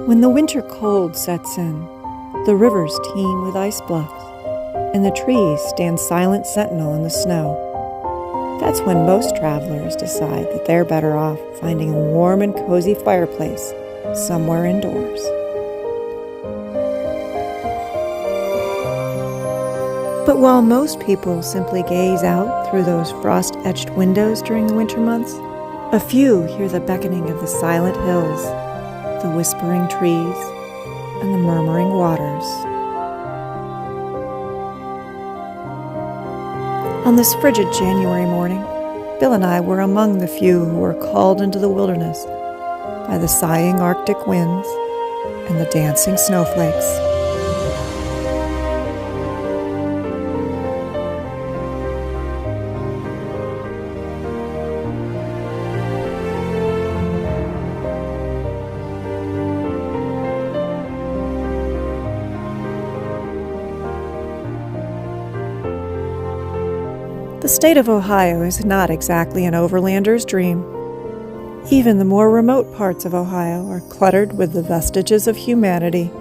When the winter cold sets in, the rivers teem with ice bluffs, and the trees stand silent sentinel in the snow. That's when most travelers decide that they're better off finding a warm and cozy fireplace somewhere indoors. But while most people simply gaze out through those frost-etched windows during the winter months, a few hear the beckoning of the silent hills, the whispering trees, and the murmuring waters. On this frigid January morning, Bill and I were among the few who were called into the wilderness by the sighing Arctic winds and the dancing snowflakes. The state of Ohio is not exactly an overlander's dream. Even the more remote parts of Ohio are cluttered with the vestiges of humanity.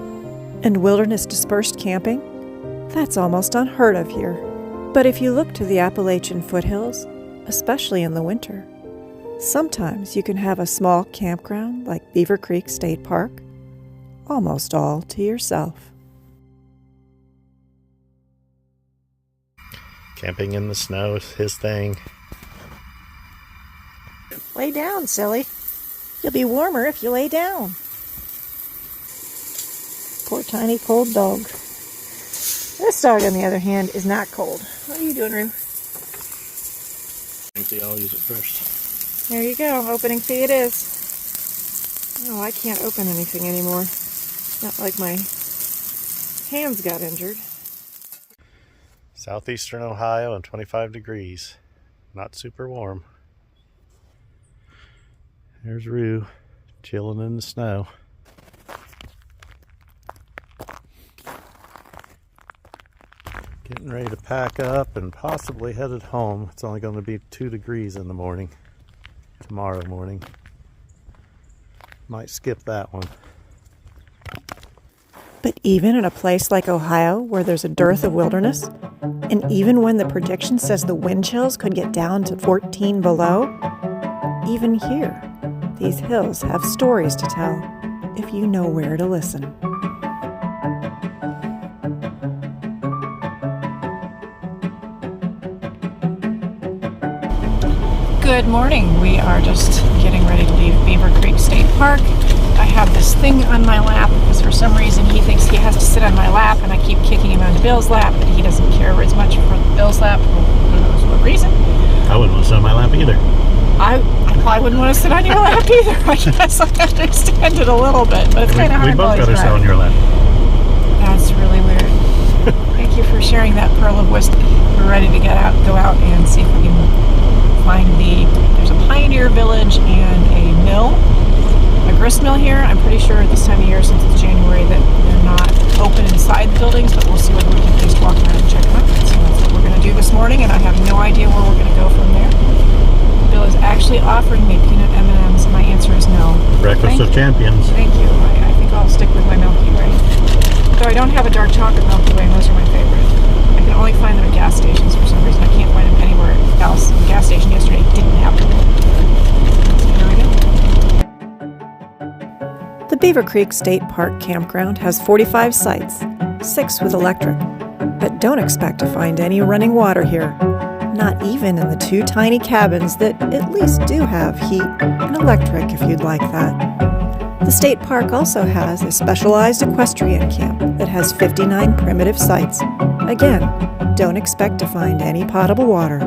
And wilderness-dispersed camping? That's almost unheard of here. But if you look to the Appalachian foothills, especially in the winter, sometimes you can have a small campground like Beaver Creek State Park almost all to yourself. Camping in the snow is his thing. Lay down, silly. You'll be warmer if you lay down. Poor tiny cold dog. This dog, on the other hand, is not cold. What are you doing, Roo? Empty, I'll use it first. There you go. Opening fee it is. Oh, I can't open anything anymore. Not like my hands got injured. Southeastern Ohio and 25 degrees. Not super warm. There's Roo, chilling in the snow. Getting ready to pack up and possibly headed home. It's only going to be 2 degrees in the morning, tomorrow morning. Might skip that one. But even in a place like Ohio, where there's a dearth of wilderness, and even when the prediction says the wind chills could get down to 14 below, even here, these hills have stories to tell if you know where to listen. Good morning. We are just getting ready to leave Beaver Creek State Park. I have this thing on my lap because for some reason he thinks he has to sit on my lap, and I keep kicking him onto Bill's lap, but he doesn't care as much for Bill's lap for who knows what reason. I wouldn't want to sit on my lap either. I probably wouldn't want to sit on your lap either. I guess I understand it a little bit, but it's kind of hard. We both got to sit on your lap. That's really weird. Thank you for sharing that pearl of wisdom. We're ready to go out and see if we can find there's a pioneer village and a mill, a grist mill here. I'm pretty sure at this time of year, since it's January, that they're not open inside the buildings, but we'll see whether we can at least walk around and check them out. So that's what we're going to do this morning, and I have no idea where we're going to go from there. Bill is actually offering me peanut M&Ms, and my answer is no. Breakfast of champions. Thank you. I think I'll stick with my Milky Way. Though I don't have a dark chocolate Milky Way, and those are my favorite. I can only find them at gas stations for some reason. I can't find them anywhere else. The gas station yesterday didn't have them. So here we go. The Beaver Creek State Park campground has 45 sites, 6 with electric. But don't expect to find any running water here. Not even in the 2 tiny cabins that at least do have heat and electric if you'd like that. The state park also has a specialized equestrian camp that has 59 primitive sites. Again, don't expect to find any potable water.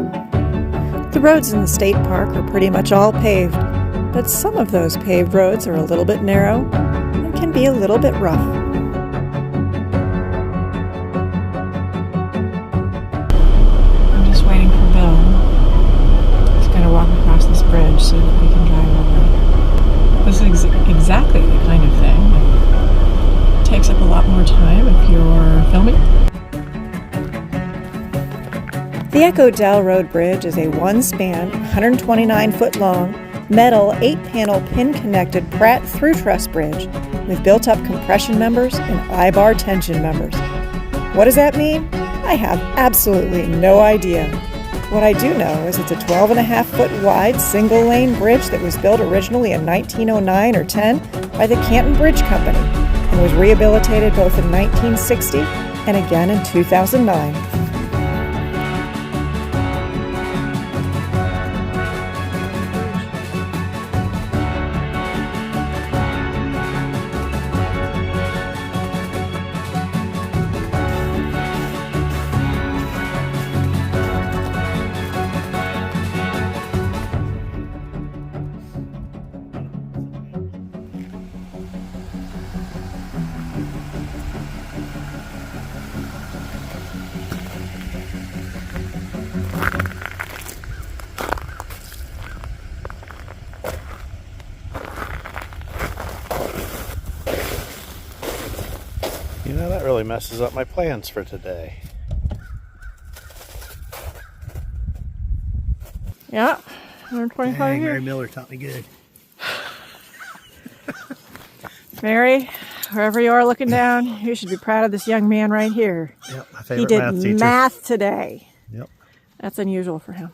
The roads in the state park are pretty much all paved, but some of those paved roads are a little bit narrow and can be a little bit rough. I'm just waiting for Bill. He's going to walk across this bridge so that we can drive over. This is exactly the kind of thing that takes up a lot more time if you're filming. The Echo Dell Road Bridge is a one-span, 129-foot long, metal 8-panel pin-connected Pratt through-truss bridge with built-up compression members and I-bar tension members. What does that mean? I have absolutely no idea. What I do know is it's a 12.5-foot wide single-lane bridge that was built originally in 1909 or 10 by the Canton Bridge Company and was rehabilitated both in 1960 and again in 2009. You know, that really messes up my plans for today. Yeah, 125 Dang, here. Mary Miller taught me good. Mary, wherever you are looking down, you should be proud of this young man right here. Yep, my He favorite did math teacher. math today. Yep. That's unusual for him.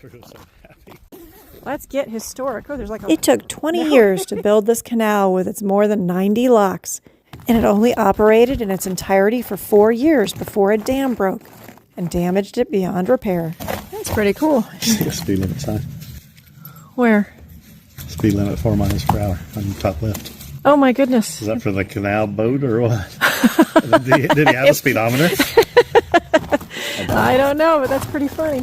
So happy. Let's get historic. Oh, there's like a... It took 20 years to build this canal with its more than 90 locks, and it only operated in its entirety for 4 years before a dam broke and damaged it beyond repair. That's pretty cool. Speed limit sign. Where? Speed limit 4 miles per hour on the top left. Oh my goodness. Is that for the canal boat or what? did he have a speedometer? I don't know, but that's pretty funny.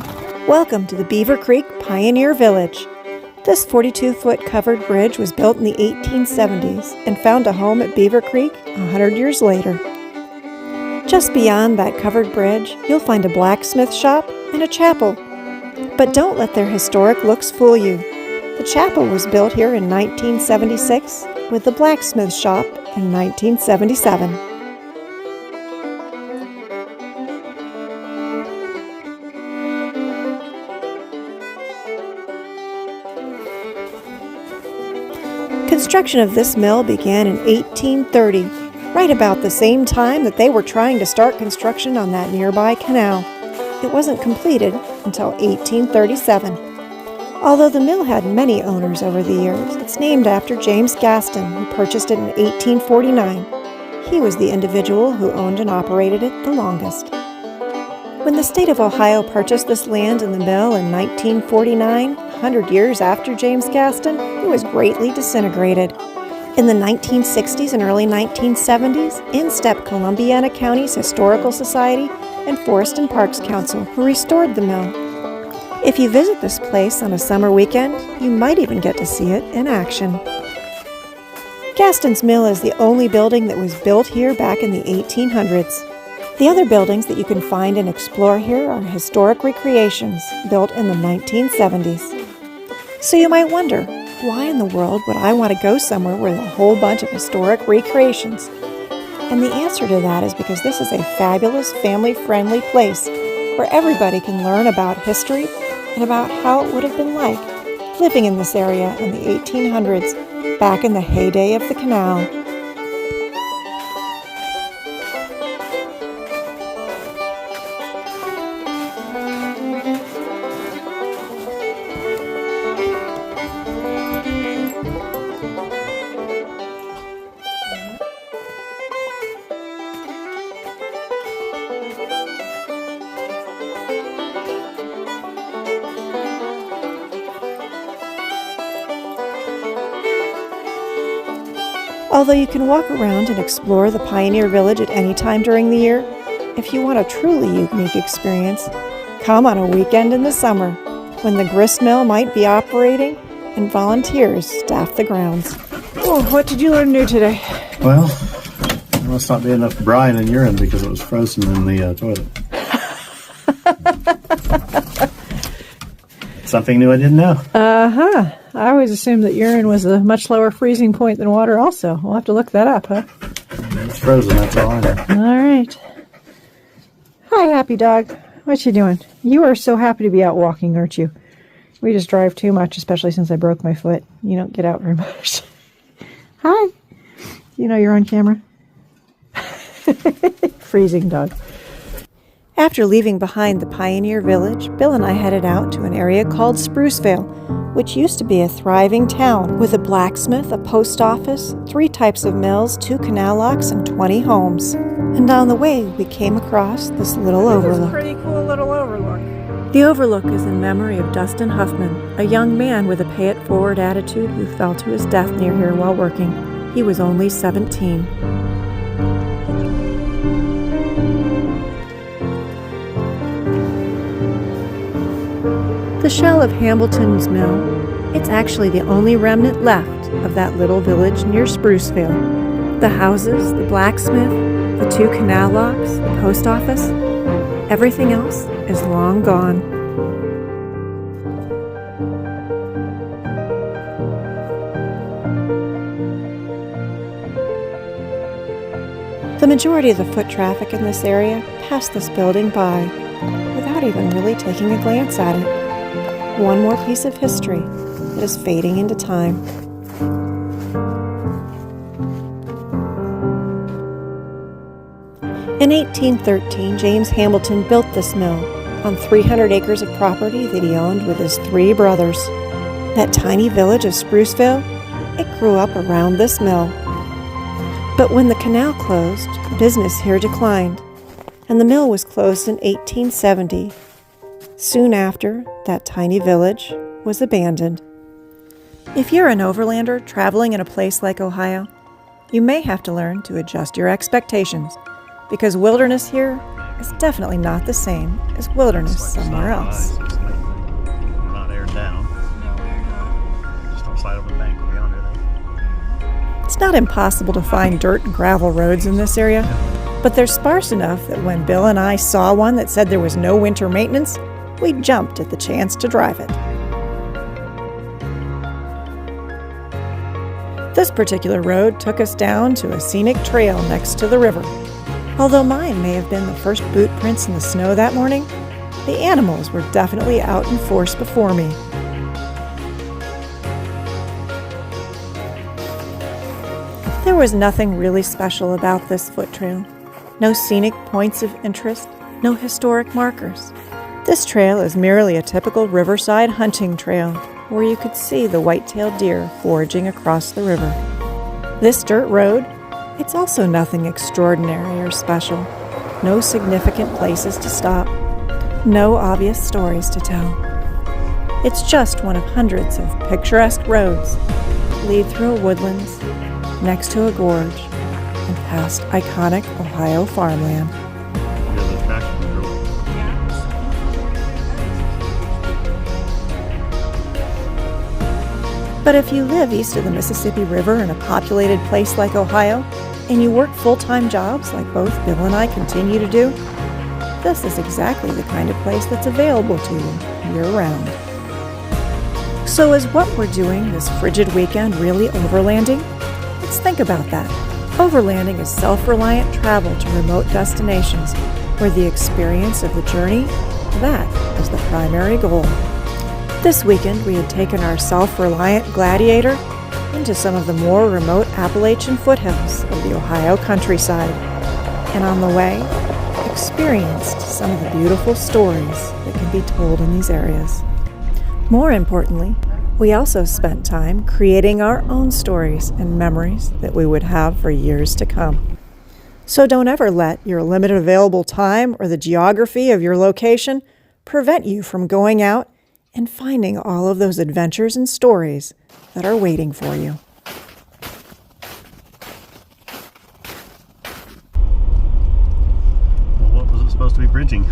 Welcome to the Beaver Creek Pioneer Village. This 42-foot covered bridge was built in the 1870s and found a home at Beaver Creek 100 years later. Just beyond that covered bridge, you'll find a blacksmith shop and a chapel. But don't let their historic looks fool you. The chapel was built here in 1976 with the blacksmith shop in 1977. Construction of this mill began in 1830, right about the same time that they were trying to start construction on that nearby canal. It wasn't completed until 1837. Although the mill had many owners over the years, it's named after James Gaston, who purchased it in 1849. He was the individual who owned and operated it the longest. When the state of Ohio purchased this land and the mill in 1949, 100 years after James Gaston, it was greatly disintegrated. In the 1960s and early 1970s, in stepped Columbiana County's Historical Society and Forest and Parks Council, who restored the mill. If you visit this place on a summer weekend, you might even get to see it in action. Gaston's Mill is the only building that was built here back in the 1800s. The other buildings that you can find and explore here are historic recreations built in the 1970s. So you might wonder, why in the world would I want to go somewhere with a whole bunch of historic recreations? And the answer to that is because this is a fabulous, family-friendly place where everybody can learn about history and about how it would have been like living in this area in the 1800s, back in the heyday of the canal. Although you can walk around and explore the Pioneer Village at any time during the year, if you want a truly unique experience, come on a weekend in the summer when the grist mill might be operating and volunteers staff the grounds. Oh, what did you learn new today? Well, there must not be enough brine in urine because it was frozen in the toilet. Something new I didn't know. Uh-huh. I always assumed that urine was a much lower freezing point than water also. We'll have to look that up, huh? It's frozen, that's all I know. All right. Hi, Happy Dog. What you doing? You are so happy to be out walking, aren't you? We just drive too much, especially since I broke my foot. You don't get out very much. Hi. You know you're on camera? Freezing dog. After leaving behind the pioneer village, Bill and I headed out to an area called Sprucevale, which used to be a thriving town with a blacksmith, a post office, 3 types of mills, 2 canal locks, and 20 homes. And on the way, we came across this little overlook. Pretty cool little overlook. The overlook is in memory of Dustin Huffman, a young man with a pay-it-forward attitude who fell to his death near here while working. He was only 17. The shell of Hambleton's mill, it's actually the only remnant left of that little village near Sprucevale. The houses, the blacksmith, the 2 canal locks, the post office, everything else is long gone. The majority of the foot traffic in this area passed this building by without even really taking a glance at it. One more piece of history that is fading into time. In 1813, James Hamilton built this mill on 300 acres of property that he owned with his 3 brothers. That tiny village of Sprucevale, it grew up around this mill. But when the canal closed, business here declined, and the mill was closed in 1870. Soon after, that tiny village was abandoned. If you're an overlander traveling in a place like Ohio, you may have to learn to adjust your expectations, because wilderness here is definitely not the same as wilderness somewhere else. We're not aired down. No, we're not. Just on the side of a bank over yonder. It's not impossible to find dirt and gravel roads in this area, but they're sparse enough that when Bill and I saw one that said there was no winter maintenance, we jumped at the chance to drive it. This particular road took us down to a scenic trail next to the river. Although mine may have been the first boot prints in the snow that morning, the animals were definitely out in force before me. There was nothing really special about this foot trail. No scenic points of interest, no historic markers. This trail is merely a typical riverside hunting trail where you could see the white-tailed deer foraging across the river. This dirt road, it's also nothing extraordinary or special. No significant places to stop. No obvious stories to tell. It's just one of hundreds of picturesque roads that lead through a woodlands, next to a gorge, and past iconic Ohio farmland. But if you live east of the Mississippi River in a populated place like Ohio, and you work full-time jobs like both Bill and I continue to do, this is exactly the kind of place that's available to you year-round. So is what we're doing this frigid weekend really overlanding? Let's think about that. Overlanding is self-reliant travel to remote destinations where the experience of the journey, that is the primary goal. This weekend, we had taken our self-reliant Gladiator into some of the more remote Appalachian foothills of the Ohio countryside, and on the way, experienced some of the beautiful stories that can be told in these areas. More importantly, we also spent time creating our own stories and memories that we would have for years to come. So don't ever let your limited available time or the geography of your location prevent you from going out and finding all of those adventures and stories that are waiting for you. Well, what was it supposed to be bridging?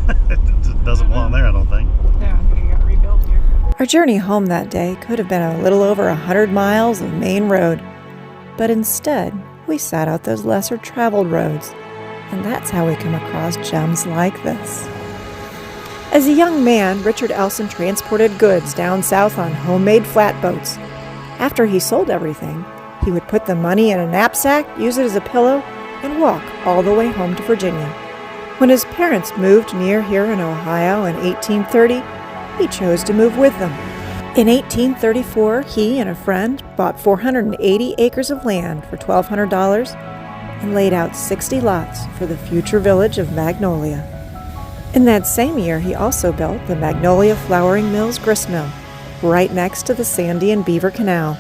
It doesn't belong there, I don't think. Yeah, I think it got rebuilt here. Our journey home that day could have been a little over 100 miles of main road, but instead, we sat out those lesser traveled roads, and that's how we come across gems like this. As a young man, Richard Elson transported goods down south on homemade flatboats. After he sold everything, he would put the money in a knapsack, use it as a pillow, and walk all the way home to Virginia. When his parents moved near here in Ohio in 1830, he chose to move with them. In 1834, he and a friend bought 480 acres of land for $1,200 and laid out 60 lots for the future village of Magnolia. In that same year, he also built the Magnolia Flouring Mills grist mill, right next to the Sandy and Beaver Canal.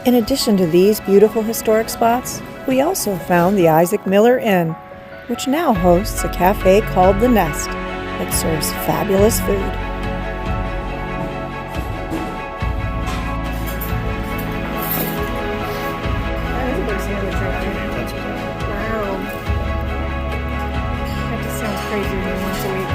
In addition to these beautiful historic spots, we also found the Isaac Miller Inn, which now hosts a cafe called The Nest that serves fabulous food. Wow. That just sounds crazy to me once a week.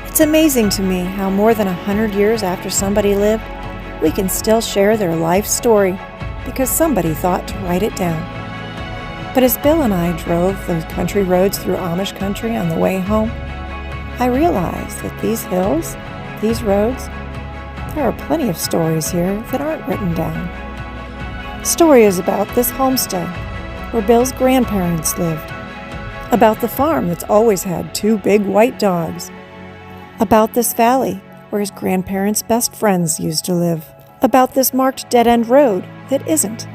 It's amazing to me how more than 100 years after somebody lived, we can still share their life story because somebody thought to write it down. But as Bill and I drove those country roads through Amish country on the way home, I realized that these hills, these roads, there are plenty of stories here that aren't written down. Stories about this homestead where Bill's grandparents lived, about the farm that's always had 2 big white dogs, about this valley where his grandparents' best friends used to live, about this marked dead-end road that isn't,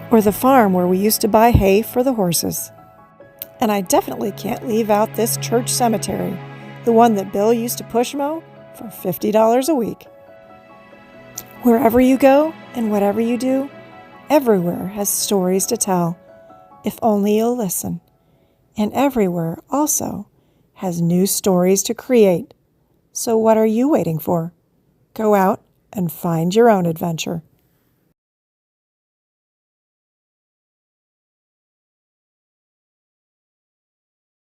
or the farm where we used to buy hay for the horses. And I definitely can't leave out this church cemetery, the one that Bill used to push mow for $50 a week. Wherever you go and whatever you do, everywhere has stories to tell, if only you'll listen. And everywhere also has new stories to create. So what are you waiting for? Go out and find your own adventure.